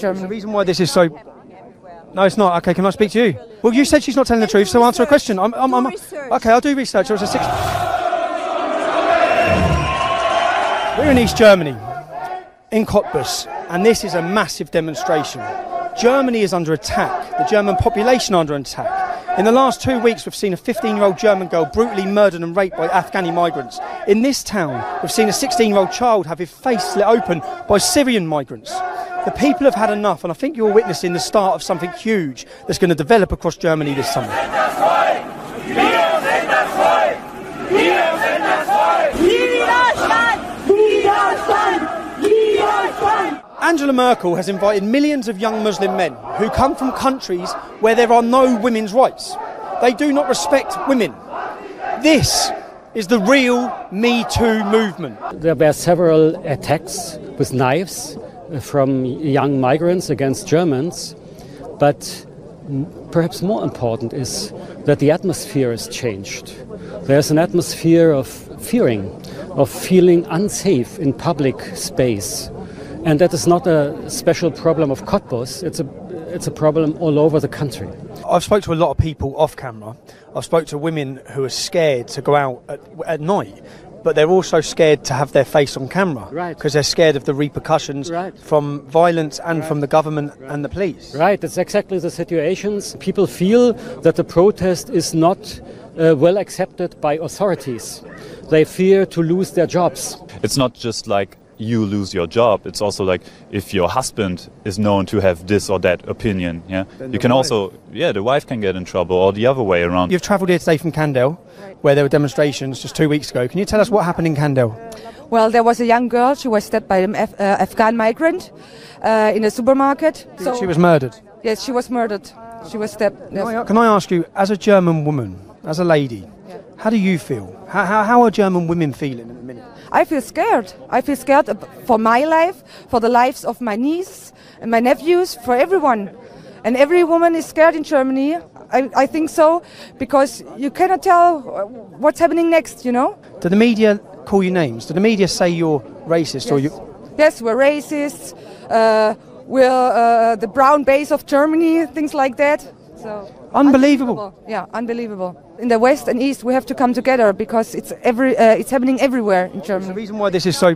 Germany. The reason why this is so... No, it's not. Okay, can I speak to you? Well, you said she's not telling the truth, so answer a question. Okay, I'll do research. It was a We're in East Germany, in Cottbus, and this is a massive demonstration. Germany is under attack. The German population are under attack. In the last 2 weeks, we've seen a 15-year-old German girl brutally murdered and raped by Afghani migrants. In this town, we've seen a 16-year-old child have his face slit open by Syrian migrants. The people have had enough, and I think you're witnessing the start of something huge that's going to develop across Germany this summer. Angela Merkel has invited millions of young Muslim men who come from countries where there are no women's rights. They do not respect women. This is the real Me Too movement. There were several attacks with knives from young migrants against Germans, but perhaps more important is that the atmosphere has changed. There's an atmosphere of fearing, of feeling unsafe in public space. And that is not a special problem of Cottbus, it's a problem all over the country. I've spoke to a lot of people off camera. I've spoke to women who are scared to go out at night, but they're also scared to have their face on camera. Right. Because they're scared of the repercussions from violence and from the government and the police. Right, that's exactly the situations. People feel that the protest is not well accepted by authorities. They fear to lose their jobs. It's not just like you lose your job, it's also like if your husband is known to have this or that opinion, you can also, the wife can get in trouble, or the other way around. You've travelled here today from Kandel, where there were demonstrations just 2 weeks ago. Can you tell us what happened in Kandel? Well, there was a young girl, she was stabbed by an Afghan migrant in a supermarket. So she was murdered? Yes, she was murdered. She was stabbed. Yes. Can I ask you, as a German woman, as a lady, how do you feel? How are German women feeling at the minute? I feel scared. I feel scared for my life, for the lives of my niece and my nephews, for everyone. And every woman is scared in Germany. I think so, because you cannot tell what's happening next, you know? Do the media call you names? Do the media say you're racist? Yes. Or you? Yes, we're racists. We're the brown base of Germany, things like that. So unbelievable. Yeah, unbelievable. In the West and East, we have to come together because it's happening everywhere in Germany. The reason why this is so...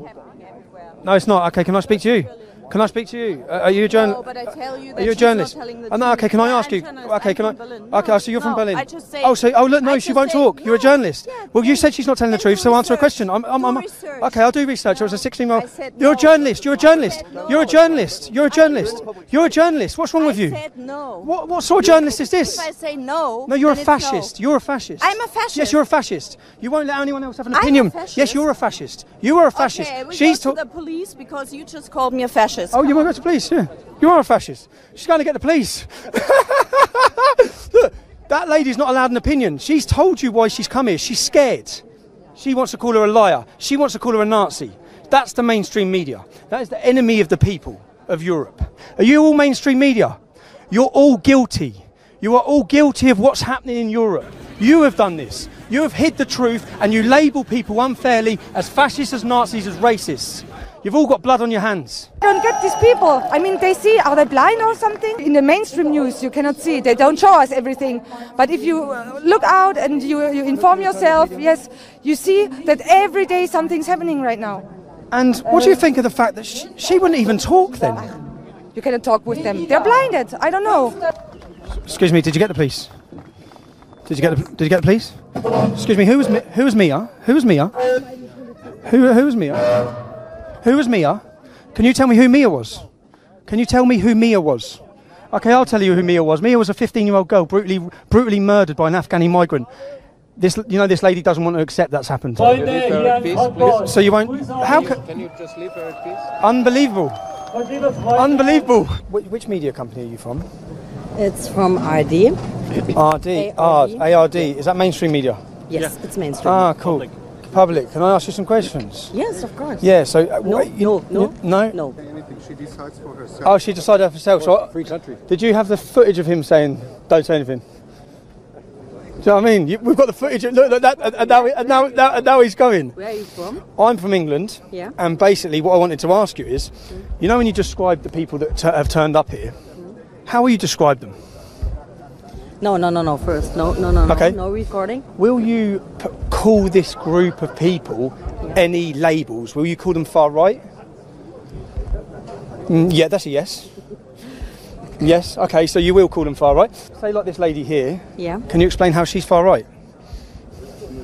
No, it's not. Okay, can I speak to you? Can I speak to you? Are you a journalist? No, but I tell you that are you a she's journalist? Not telling the no, okay, can I ask you? Okay, can I? Okay, so you're from Berlin. I just say, look, no, she won't talk. You're a journalist. Yeah, well, you said she's not telling the truth, so answer a question. Okay, I'll do research. I was a 16-year-old. You're a journalist. You're a journalist. You're a journalist. You're a journalist. You're a journalist. What's wrong with you? I said no. What sort of journalist is this? If I say no, no, you're a then it's fascist. no. You're a fascist. I'm a fascist. Yes, you're a fascist. You won't let anyone else have an opinion. I'm a fascist. Yes, you're a fascist. You are a fascist. Okay, we She's go to the police because you just called me a fascist. Oh, you want to go to the police? Yeah. You are a fascist. She's going to get the police. Look, that lady's not allowed an opinion. She's told you why she's come here. She's scared. She wants to call her a liar. She wants to call her a Nazi. That's the mainstream media. That is the enemy of the people of Europe. Are you all mainstream media? You're all guilty. You are all guilty of what's happening in Europe. You have done this. You have hid the truth and you label people unfairly as fascists, as Nazis, as racists. You've all got blood on your hands. I don't get these people. I mean, are they blind or something? In the mainstream news, you cannot see. They don't show us everything. But if you look out and you inform yourself, yes, you see that every day something's happening right now. And what do you think of the fact that she wouldn't even talk then? You cannot talk with them. They're blinded. I don't know. Excuse me, did you get the police? Did you get the police? Excuse me, who was Mia? Who was Mia? Who was Mia? Who was Mia? Can you tell me who Mia was? Can you tell me who Mia was? Okay, I'll tell you who Mia was. Mia was a 15-year-old girl brutally murdered by an Afghani migrant. This lady doesn't want to accept that's happened. So you won't... How can you just leave her at peace? Unbelievable. Unbelievable. Which media company are you from? It's from RD. ARD. Is that mainstream media? Yes, it's mainstream. Ah, cool. Public. Can I ask you some questions? Yes, of course. Yeah, so... No. No? She decides for herself. Oh, she decided for herself. So, free country. Did you have the footage of him saying, don't say anything? you know what I mean? We've got the footage. Look that, and now he's going. Where are you from? I'm from England. Yeah. And basically, what I wanted to ask you is, you know, when you describe the people that have turned up here, how will you describe them? No. First, no. Okay. No recording. Will you call this group of people any labels? Will you call them far right? Yeah, that's a yes. Yes, okay, so you will call them far right. Say like this lady here. Yeah. Can you explain how she's far right?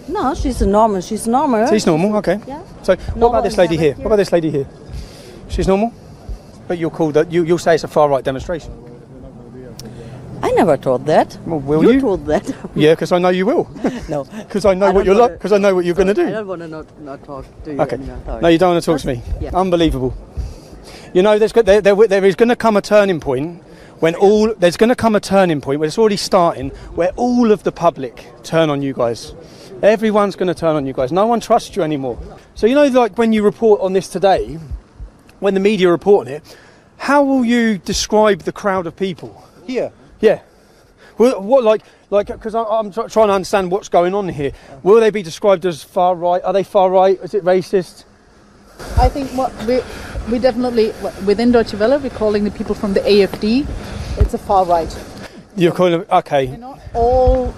No, she's normal. She's normal. She's normal, okay. Yeah. So what about this lady here? What about this lady here? She's normal? But you'll call that, you'll say it's a far right demonstration. I never told that. Well, will you? Told that. Yeah, because I know you will. No. Because I know what you're like. Because I know what you're going to do. I don't want to not talk to you. Okay. Anymore. No, you don't want to talk to me. Yeah. Unbelievable. You know, there is going to come a turning point when there's going to come a turning point where it's already starting, where all of the public turn on you guys. Everyone's going to turn on you guys. No one trusts you anymore. So you know, like when you report on this today, when the media report on it, how will you describe the crowd of people Here. Yeah. Well, what like because I'm trying to understand what's going on here. Will they be described as far right? Are they far right? Is it racist? I think we definitely, within Deutsche Welle, we're calling the people from the AfD, it's a far right. You're calling them, okay. They're not all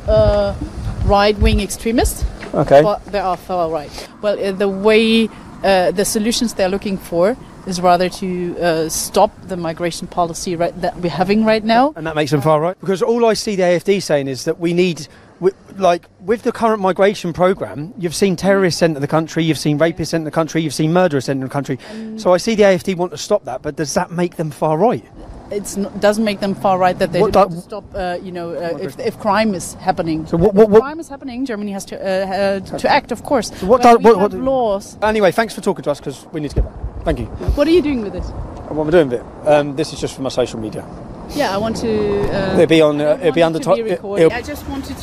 right-wing extremists, Okay. but they are far right. Well, the way, the solutions they're looking for is rather to stop the migration policy that we're having right now. And that makes them far right? Because all I see the AfD saying is that we need, with the current migration programme, you've seen terrorists enter the country, you've seen rapists enter the country, you've seen murderers enter the country. So I see the AfD want to stop that, but does that make them far right? It doesn't make them far right that they want to stop, if crime is happening. So if crime is happening, Germany has to act, of course. So we have laws. Anyway, thanks for talking to us, because we need to get back. Thank you. What are you doing with this? What am I doing with it? This is just for my social media. Yeah, I want to. It'll be on. It'll be under top. I just wanted to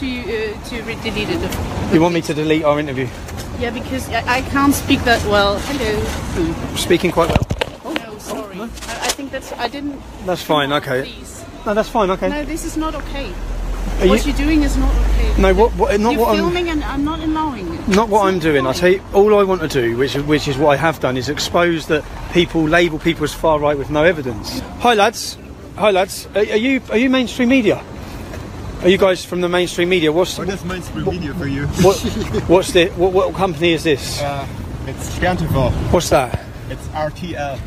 delete it. You want me to delete our interview? Yeah, because I can't speak that well. Hello. Speaking quite well. Oh no, sorry. I think I didn't. That's fine. Okay. Please. No, that's fine. Okay. No, this is not okay. What you're doing is not okay. No, not you're what filming and I'm not allowing it. Not what I'm doing. I'll tell you, all I want to do, which is what I have done, is expose that people label people as far right with no evidence. Hi lads. Are you mainstream media? Are you guys from the mainstream media? What is mainstream media for you? What's the what company is this? It's Stern-TV. What's that? It's RTL.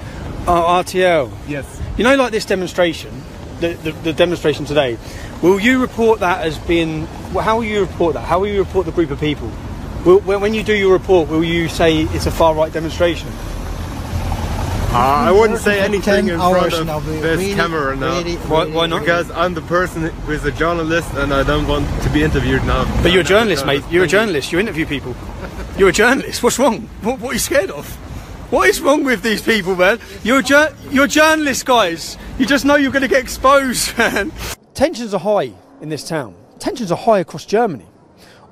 Oh, RTL. Yes. You know, like this demonstration, the demonstration today. Will you report that as being? How will you report that? How will you report the group of people? When you do your report, will you say it's a far right demonstration? I wouldn't say anything in front of this camera now. Why not? Because I'm the person who is a journalist and I don't want to be interviewed now. But you're a journalist, mate. You're a journalist. You interview people. You're a journalist. What's wrong? What are you scared of? What is wrong with these people, man? You're journalists, guys. You just know you're going to get exposed, man. Tensions are high in this town. Tensions are high across Germany.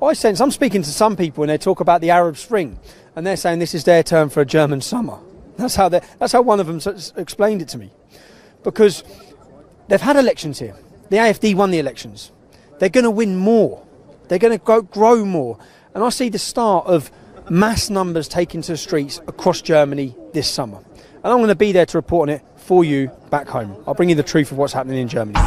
I'm speaking to some people and they talk about the Arab Spring and they're saying this is their term for a German summer. That's how one of them explained it to me. Because they've had elections here. The AfD won the elections. They're going to win more. They're going to grow more. And I see the start of mass numbers taken to the streets across Germany this summer. And I'm going to be there to report on it for you back home. I'll bring you the truth of what's happening in Germany.